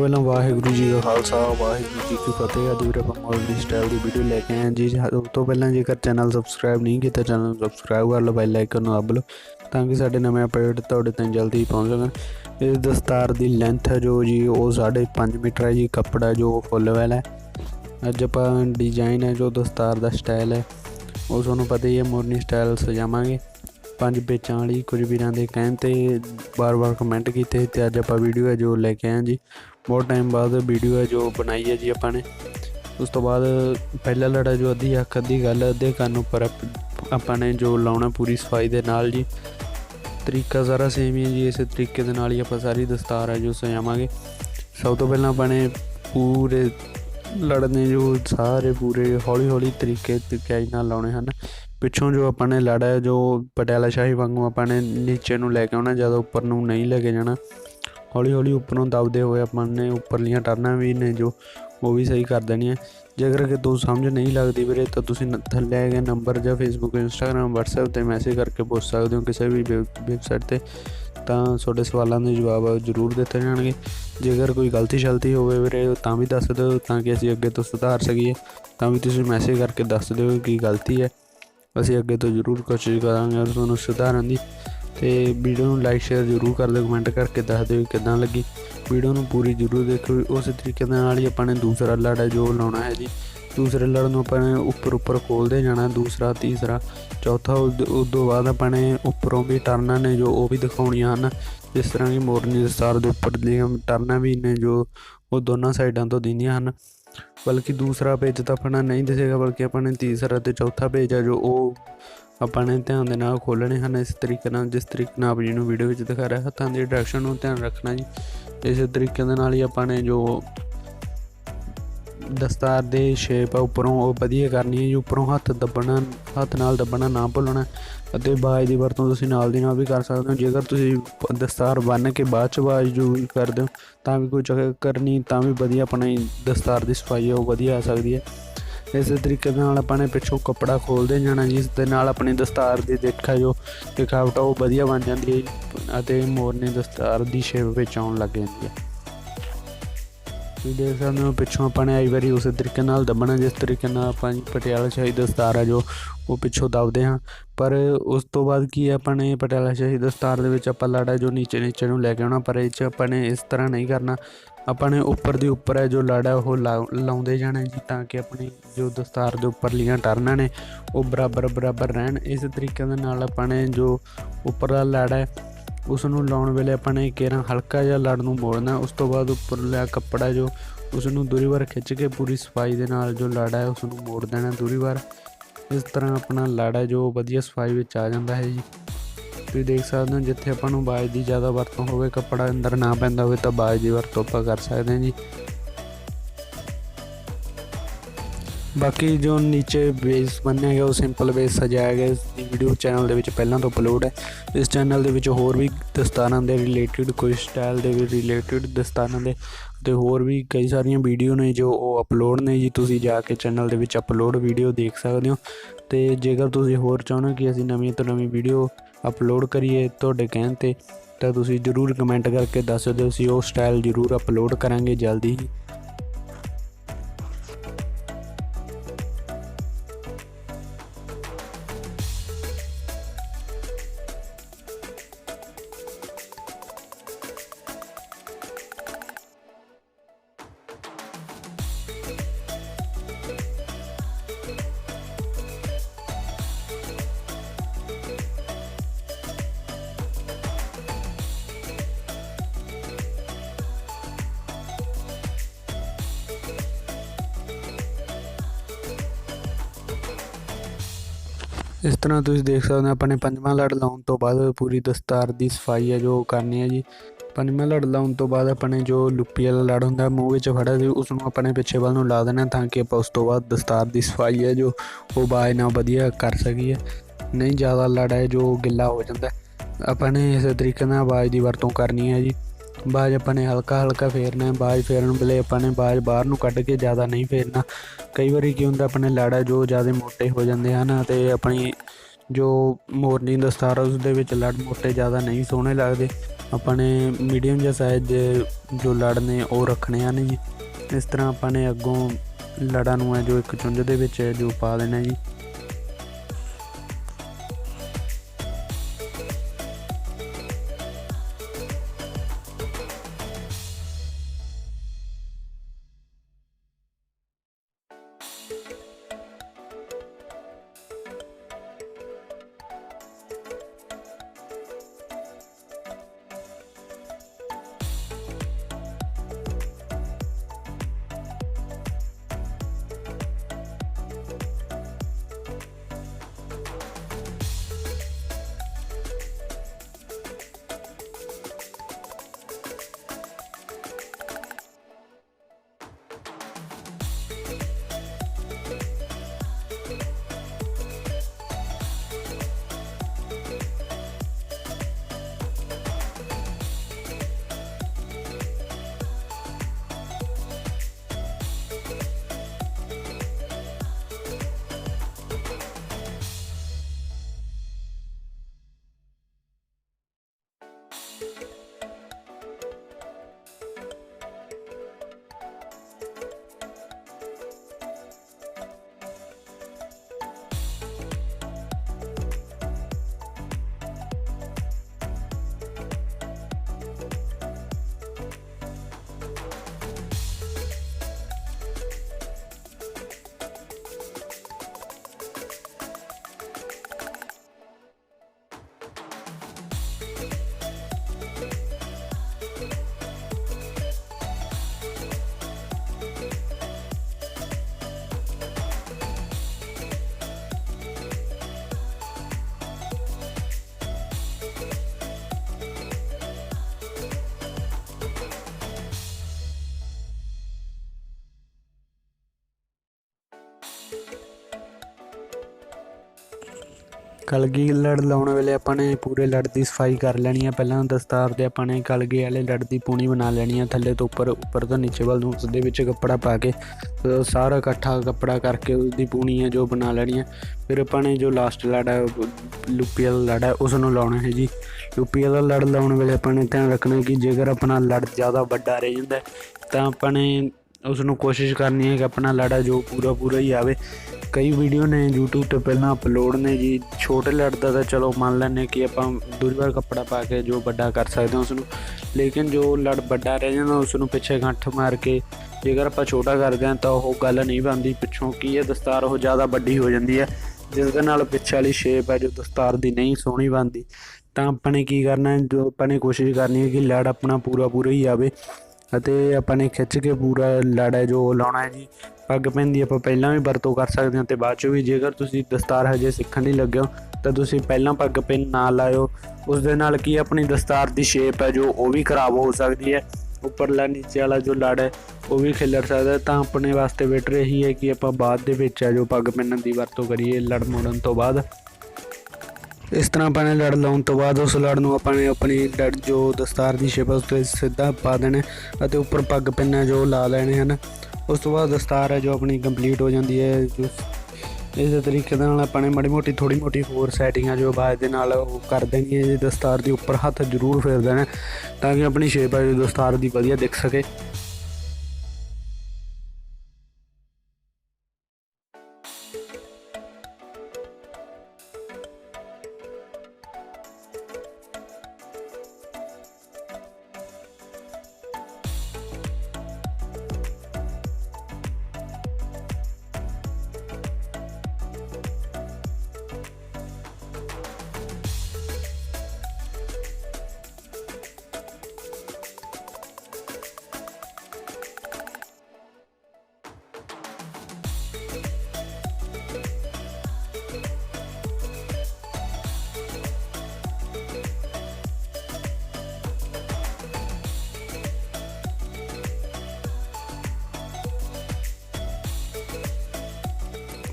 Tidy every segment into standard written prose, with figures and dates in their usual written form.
पहला वाहिगुरू जी का खालसा वाहिगुरू जी की फतेह। अज भी आप मोरनी स्टाइल की वीडियो लेके आए जी। सब तो पहला जेकर चैनल सबसक्राइब नहीं किया चैनल सबसक्राइब कर लो, बैल आइकन दब लो ताकि साढ़े नवे अपडेट तुहाडे तक जल्दी ही पहुँच सकन। इस दस्तार की लेंथ है जो जी वो 5.5 मीटर है जी। कपड़ा जो फुल वाला है। अज आप डिजाइन है जो दस्तार का स्टाइल है वो थोड़ा पता ही है, मोरनी स्टाइल सजावे 5 पेचां वाली। कुछ वीरां दे कहण ते बार बार कमेंट किए तो अज आप वीडियो है जो लेके आए जी। बहुत टाइम बाद वीडियो है जो बनाई है जी अपने। उस तो बाद पहला लड़ा जो अद्धी अख अद्धी गल अद्धे कन्न उपर अपने जो लाउणा पूरी सफाई दे नाल जी। तरीका सारा सेम ही है जी। इस तरीके दे नाल ही आप सारी दस्तार है जो सजावांगे। सब तो पहला अपने पूरे लड़ने जो सारे पूरे हौली हौली तरीके कैच नाल लाने हैं। पिछों जो अपने लड़ है जो पटियाला शाही वांगू अपने नीचे नूं लैके आना, ज़्यादा उपर नूं नहीं लैके जाना। हौली हौली उपरों दबदे हुए अपने उपरलियां टर्नां भी ने जो वो भी सही कर देनी है। जेकर कि तू समझ नहीं लगती वीरे तो तुसीं थल्ले आए नंबर या फेसबुक इंस्टाग्राम वट्सएप पर मैसेज करके पूछ सकते हो किसी भी वैबसाइट पर, तो तुहाडे सवालों के जवाब जरूर दिते जाएंगे। जेकर कोई गलती शलती हो वीरे तां भी दस दो ताकि असीं अगे तो सुधार सकीए। तां भी तुसीं मैसेज करके दस दो कि गलती है, असीं अगे तो जरूर कोशिश करांगे तुहानूं सुधारन दी। तो वीडियो नूं लाइक शेयर जरूर कर दो, कमेंट करके दस दो किदां लगी। वीडियो नूं पूरी जरूर देखो। उस तरीके नाल ही अपने दूसरा लड़ है जो लाउणा है जी। दूसरे लड़ नूं अपने उपर खोलते जाना, दूसरा तीसरा चौथा। उस तो बाद अपने उपरों भी टर्नां ने जो वो भी दिखाउणियां हन। जिस तरह की मोरनी दस्तार दे उपर दियां टर्नां भी ने जो वो दोनों साइडों तो दिंदियां हन। बल्कि दूसरा पेज तो अपना नहीं दिखेगा, बल्कि अपने तीसरा तो चौथा पेज है जो वो अपने ध्यान के नाल खोलने हैं। इस तरीके नाल जिस तरीके नाल आप जी वीडियो में दिखा रहा है हत्थों की डायरैक्शन को ध्यान रखना जी। इस तरीके नाल ही अपने जो दस्तार दे शेप है उपरों वो वधिया करनी है जी। उपरों हत्थ दबना, हत्थ नाल दबना ना भुलना। बाज की वरतों तुसीं नाल दी नाल भी कर सकते हो। जेकर तुसीं दस्तार बन के बाद बाज यूज करते हो तां भी कोई चक्कर नहीं, तां भी वधिया अपनी दस्तार की सफाई है वो वधिया आ सकती है। इस तरीके नाल अपने पिछों कपड़ा खोलते जाना, जिस दे नाल अपनी दस्तार की देखा जो दिखावट वो वधिया बन जाती है। मोरनी दस्तार की शेप में आउण लग जाती है। तुसीं देख सकते हो पिछों अपने आई बारी उस तरीके नाल दबना जिस तरीके नाल पटियाला शाही दस्तार है जो वो पिछों दबदे हाँ। पर उस तो बाद की अपने पटियाला शाही दस्तार दे विच आपां लड़ा जो नीचे नीचे नूं लैके आउणा, पर इस अपने इस तरह नहीं करना। अपने उपर दी उपर है जो लड़ है वो लाउंदे जाना जी, ताकि अपनी जो दस्तार दे उपरलियां टर्नां ने वो बराबर बराबर रहन। इस तरीके दे नाल अपने जो उपर दा लड़ है उसनूं लाउण वेले अपने केरां हल्का जिहा लड़ नूं मोड़ना। उस तो बाद उपरला कपड़ा जो उसनूं दूरी वार खिंच के पूरी सफाई दे नाल जो लड़ है उसनूं मोड़ देना दूरी वार। इस तरह अपना लड़ है जो वधिया सफाई विच आ जांदा है जी। तुसीं देख सकते हो जिथे आपां नूं बाज की ज़्यादा वरतों होवे, कपड़ा अंदर ना पैंदा होवे तां बाज की वरतों आपां कर सकते हैं जी। बाकी जो नीचे बेस बनया गया वो सिंपल बेस सजाया गया। इस वीडियो चैनल दे विच पहलां तो अपलोड है। इस चैनल दे विच होर भी दस्तारां दे रिलेटिड कोई स्टाइल दे रिलेटिड दस्तारां दे ते होर भी कई सारियां वीडियो ने जो वो अपलोड ने जी। तुसीं जाके चैनल दे विच अपलोड वीडियो देख सकते हो। तो जेकर तुसीं होर चाहुंदे कि असीं नवीं तो नवीं वीडियो अपलोड करिए तुहाडे कहण ते तां तुसीं जरूर कमेंट करके दस दिओ, असीं वो स्टाइल जरूर अपलोड करांगे जल्दी ही। इस तरह तुसीं देख सकते हो अपने पंजवां लड़ लाउण तो बाद पूरी दस्तार की सफाई है जो करनी है जी। पंजवां लड़ लाउण तो बाद अपने जो लुप्पी वाला लड़ हुंदा मूँह विच फड़िया सी उसनूं अपने पिछे वाल नूं ला देना, ताकि आपां उस तो बाद दस्तार की सफाई है जो वो बाज नाल वधिया कर सकीए। नहीं ज़्यादा लड़ है जो गिला हो जाता है। अपने इस तरीके नाल बाज की वरतों करनी है जी। बाज अपने हल्का हल्का फेरना है। बाज फेरन वेले अपने बाज बाहर नूं कढ के ज़्यादा नहीं फेरना। कई बारी की हुंदा अपने लड़ है जो ज़्यादा मोटे हो जाते हैं तो अपनी जो मोरनी दस्तार है उसदे विच लड़ मोटे ज़्यादा नहीं सोहणे लगदे। ਆਪਾਂ ਨੇ ਮੀਡੀਅਮ ਜਿਹਾ ਸਾਈਜ਼ ਦੇ ਜੋ ਲੜ ਨੇ ਉਹ ਰੱਖਣੇ ਹਨ ਜੀ। ਇਸ ਤਰ੍ਹਾਂ ਆਪਾਂ ਨੇ ਅੱਗੋਂ ਲੜਾਂ ਨੂੰ ਹੈ ਜੋ ਇੱਕ ਚੁੰਝ ਦੇ ਵਿੱਚ ਹੈ ਜੋ ਪਾ ਦੇਣਾ ਜੀ। ਕਲਗੀ ਲੜ ਲਾਉਣ ਵੇਲੇ ਆਪਾਂ ਨੇ ਪੂਰੇ ਲੜ ਦੀ ਸਫਾਈ ਕਰ ਲੈਣੀ ਹੈ। ਪਹਿਲਾਂ ਦਸਤਾਰ ਦੇ ਆਪਾਂ ਨੇ ਕਲਗੀ ਵਾਲੇ ਲੜ ਦੀ ਪੂਣੀ ਬਣਾ ਲੈਣੀ ਹੈ, ਥੱਲੇ ਤੋਂ ਉੱਪਰ ਤੋਂ ਨੀਚੇ ਵੱਲ ਨੂੰ ਉਸਦੇ ਵਿੱਚ ਕੱਪੜਾ ਪਾ ਕੇ ਸਾਰਾ ਇਕੱਠਾ ਕੱਪੜਾ ਕਰਕੇ ਉਸਦੀ ਪੂਣੀ ਹੈ ਜੋ ਬਣਾ ਲੈਣੀ ਹੈ। ਫਿਰ ਆਪਾਂ ਨੇ ਜੋ ਲਾਸਟ ਲੜ ਹੈ ਲੁੱਪੀ ਵਾਲਾ ਲੜ ਹੈ ਉਸ ਨੂੰ ਲਾਉਣਾ ਹੈ ਜੀ। ਲੁੱਪੀ ਵਾਲਾ ਲੜ ਲਾਉਣ ਵੇਲੇ ਆਪਾਂ ਨੇ ਧਿਆਨ ਰੱਖਣਾ ਕਿ ਜੇਕਰ ਆਪਣਾ ਲੜ ਜ਼ਿਆਦਾ ਵੱਡਾ ਰਹਿ ਜਾਂਦਾ ਤਾਂ ਆਪਾਂ ਨੇ ਉਸ ਨੂੰ ਕੋਸ਼ਿਸ਼ ਕਰਨੀ ਹੈ ਕਿ ਆਪਣਾ ਲੜ ਹੈ ਜੋ ਪੂਰਾ ਹੀ ਆਵੇ। ਕਈ ਵੀਡੀਓ ਨੇ YouTube 'ਤੇ ਪਹਿਲਾਂ ਅਪਲੋਡ ਨੇ ਜੀ, ਛੋਟੇ ਲੜ ਦਾ ਤਾਂ ਚਲੋ ਮੰਨ ਲੈਂਦੇ ਕਿ ਆਪਾਂ ਦੂਰੀ ਵਾਰ ਕੱਪੜਾ ਪਾ ਕੇ ਜੋ ਵੱਡਾ ਕਰ ਸਕਦੇ ਹਾਂ ਉਸਨੂੰ, ਲੇਕਿਨ ਜੋ ਲੜ ਵੱਡਾ ਰਹਿ ਜਾਂਦਾ ਉਸ ਨੂੰ ਪਿੱਛੇ ਗੱਠ ਮਾਰ ਕੇ ਜੇਕਰ ਆਪਾਂ ਛੋਟਾ ਕਰਦੇ ਹਾਂ ਤਾਂ ਉਹ ਗੱਲ ਨਹੀਂ ਬਣਦੀ। ਪਿੱਛੋਂ ਕੀ ਹੈ ਦਸਤਾਰ ਉਹ ਜ਼ਿਆਦਾ ਵੱਡੀ ਹੋ ਜਾਂਦੀ ਹੈ, ਜਿਸ ਦੇ ਨਾਲ ਪਿੱਛੇ ਵਾਲੀ ਸ਼ੇਪ ਹੈ ਜੋ ਦਸਤਾਰ ਦੀ ਨਹੀਂ ਸੋਹਣੀ ਬਣਦੀ। ਤਾਂ ਆਪਾਂ ਨੇ ਕੀ ਕਰਨਾ, ਜੋ ਆਪਾਂ ਨੇ ਕੋਸ਼ਿਸ਼ ਕਰਨੀ ਹੈ ਕਿ ਲੜ ਆਪਣਾ ਪੂਰਾ ਹੀ ਆਵੇ ਅਤੇ ਆਪਾਂ ਨੇ ਖਿੱਚ ਕੇ ਪੂਰਾ ਲੜ ਹੈ ਜੋ ਲਾਉਣਾ ਹੈ ਜੀ। ਪੱਗ ਪੈਨ ਦੀ ਆਪਾਂ ਪਹਿਲਾਂ ਵੀ ਵਰਤੋਂ ਕਰ ਸਕਦੇ ਹਾਂ ਅਤੇ ਬਾਅਦ 'ਚੋਂ ਵੀ। ਜੇਕਰ ਤੁਸੀਂ ਦਸਤਾਰ ਹਜੇ ਸਿੱਖਣ ਨਹੀਂ ਲੱਗੇ ਹੋ ਤਾਂ ਤੁਸੀਂ ਪਹਿਲਾਂ ਪੱਗ ਪੈਨ ਨਾ ਲਾਇਓ, ਉਸ ਦੇ ਨਾਲ ਕੀ ਆਪਣੀ ਦਸਤਾਰ ਦੀ ਸ਼ੇਪ ਹੈ ਜੋ ਉਹ ਵੀ ਖਰਾਬ ਹੋ ਸਕਦੀ ਹੈ। ਉੱਪਰਲਾ ਨੀਚੇ ਵਾਲਾ ਜੋ ਲੜ ਹੈ ਉਹ ਵੀ ਖਿਲਰ ਸਕਦਾ। ਤਾਂ ਆਪਣੇ ਵਾਸਤੇ ਬੈਟਰ ਇਹੀ ਹੈ ਕਿ ਆਪਾਂ ਬਾਅਦ ਦੇ ਵਿੱਚ ਹੈ ਜੋ ਪੱਗ ਪੈਨ ਦੀ ਵਰਤੋਂ ਕਰੀਏ ਲੜ ਮੋੜਨ ਤੋਂ ਬਾਅਦ। ਇਸ ਤਰ੍ਹਾਂ ਆਪਾਂ ਨੇ ਲੜ ਲਾਉਣ ਤੋਂ ਬਾਅਦ ਉਸ ਲੜ ਨੂੰ ਆਪਾਂ ਨੇ ਆਪਣੀ ਲੜ ਜੋ ਦਸਤਾਰ ਦੀ ਸ਼ੇਪ ਉਸ 'ਤੇ ਸਿੱਧਾ ਪਾ ਦੇਣਾ ਅਤੇ ਉੱਪਰ ਪੱਗ ਪੈਨ ਹੈ ਜੋ ਲਾ ਲੈਣੇ ਹਨ। ਉਸ ਤੋਂ ਬਾਅਦ ਦਸਤਾਰ ਹੈ ਜੋ ਆਪਣੀ ਕੰਪਲੀਟ ਹੋ ਜਾਂਦੀ ਹੈ। ਜੋ ਇਸ ਤਰੀਕੇ ਦੇ ਨਾਲ ਆਪਾਂ ਨੇ ਥੋੜ੍ਹੀ ਮੋਟੀ ਹੋਰ ਸੈਟਿੰਗਾਂ ਜੋ ਆਵਾਜ਼ ਦੇ ਨਾਲ ਉਹ ਕਰ ਦੇਣੀ ਹੈ ਜੀ। ਦਸਤਾਰ ਦੇ ਉੱਪਰ ਹੱਥ ਜ਼ਰੂਰ ਫੇਰ ਦੇਣਾ ਤਾਂ ਕਿ ਆਪਣੀ ਸ਼ੇਪ ਹੈ ਜੋ ਦਸਤਾਰ ਦੀ ਵਧੀਆ ਦਿਖ ਸਕੇ।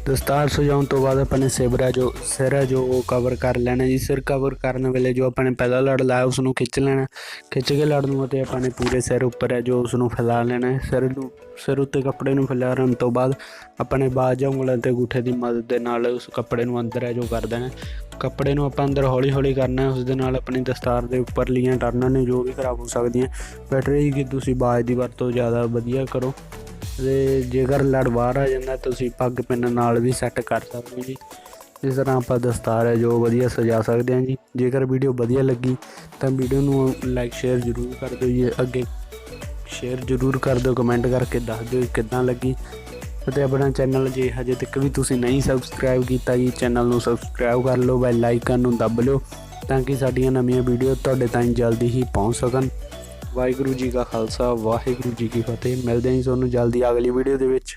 ਦਸਤਾਰ ਸਜਾਉਣ ਤੋਂ ਬਾਅਦ ਆਪਣੇ ਸਿਰ ਹੈ ਜੋ ਉਹ ਕਵਰ ਕਰ ਲੈਣਾ ਜੀ। ਸਿਰ ਕਵਰ ਕਰਨ ਵੇਲੇ ਜੋ ਆਪਾਂ ਨੇ ਪਹਿਲਾ ਲੜ ਲਾਇਆ ਉਸ ਨੂੰ ਖਿੱਚ ਲੈਣਾ, ਖਿੱਚ ਕੇ ਲੜ ਨੂੰ ਅਤੇ ਆਪਾਂ ਨੇ ਪੂਰੇ ਸਿਰ ਉੱਪਰ ਹੈ ਜੋ ਉਸ ਨੂੰ ਫੈਲਾ ਲੈਣਾ ਹੈ। ਸਿਰ ਉੱਤੇ ਕੱਪੜੇ ਨੂੰ ਫੈਲਾਉਣ ਤੋਂ ਬਾਅਦ ਆਪਣੇ ਬਾਜ ਜਾਂ ਉਂਗਲਾਂ ਅਤੇ ਅੰਗੂਠੇ ਦੀ ਮਦਦ ਦੇ ਨਾਲ ਉਸ ਕੱਪੜੇ ਨੂੰ ਅੰਦਰ ਹੈ ਜੋ ਕਰ ਦੇਣਾ। ਕੱਪੜੇ ਨੂੰ ਆਪਾਂ ਅੰਦਰ ਹੌਲੀ ਹੌਲੀ ਕਰਨਾ, ਉਸ ਦੇ ਨਾਲ ਆਪਣੀ ਦਸਤਾਰ ਦੇ ਉੱਪਰਲੀਆਂ ਟਰਨਾਂ ਨੇ ਜੋ ਵੀ ਖਰਾਬ ਹੋ ਸਕਦੀਆਂ। ਬੈਟਰ ਇਹ ਕਿ ਤੁਸੀਂ ਬਾਜ ਦੀ ਵਰਤੋਂ ਜ਼ਿਆਦਾ ਵਧੀਆ ਕਰੋ, ਅਤੇ ਜੇਕਰ ਲੜ ਬਾਹਰ ਆ ਜਾਂਦਾ ਤੁਸੀਂ ਪੱਗ ਪਿੰਨ ਨਾਲ ਵੀ ਸੈੱਟ ਕਰ ਸਕਦੇ ਹੋ ਜੀ। ਇਸ ਤਰ੍ਹਾਂ ਆਪਾਂ ਦਸਤਾਰ ਹੈ ਜੋ ਵਧੀਆ ਸਜਾ ਸਕਦੇ ਹਾਂ ਜੀ। ਜੇਕਰ ਵੀਡੀਓ ਵਧੀਆ ਲੱਗੀ ਤਾਂ ਵੀਡੀਓ ਨੂੰ ਲਾਈਕ ਸ਼ੇਅਰ ਜ਼ਰੂਰ ਕਰ ਦਿਓ ਜੀ, ਅੱਗੇ ਸ਼ੇਅਰ ਜ਼ਰੂਰ ਕਰ ਦਿਓ, ਕਮੈਂਟ ਕਰਕੇ ਦੱਸ ਦਿਓ ਕਿੱਦਾਂ ਲੱਗੀ। ਅਤੇ ਆਪਣਾ ਚੈਨਲ ਜੇ ਹਜੇ ਤੱਕ ਵੀ ਤੁਸੀਂ ਨਹੀਂ ਸਬਸਕ੍ਰਾਈਬ ਕੀਤਾ ਜੀ, ਚੈਨਲ ਨੂੰ ਸਬਸਕ੍ਰਾਈਬ ਕਰ ਲਓ, ਬੈਲ ਆਈਕਨ ਨੂੰ ਦੱਬ ਲਿਓ ਤਾਂ ਕਿ ਸਾਡੀਆਂ ਨਵੀਆਂ ਵੀਡੀਓ ਤੁਹਾਡੇ ਤਾਈਂ ਜਲਦੀ ਹੀ ਪਹੁੰਚ ਸਕਣ। ਵਾਹਿਗੁਰੂ ਜੀ ਕਾ ਖਾਲਸਾ, ਵਾਹਿਗੁਰੂ ਜੀ ਕੀ ਫਤਿਹ। ਮਿਲਦੇ ਹਾਂ ਜੀ ਤੁਹਾਨੂੰ ਜਲਦੀ ਅਗਲੀ ਵੀਡੀਓ ਦੇ ਵਿੱਚ।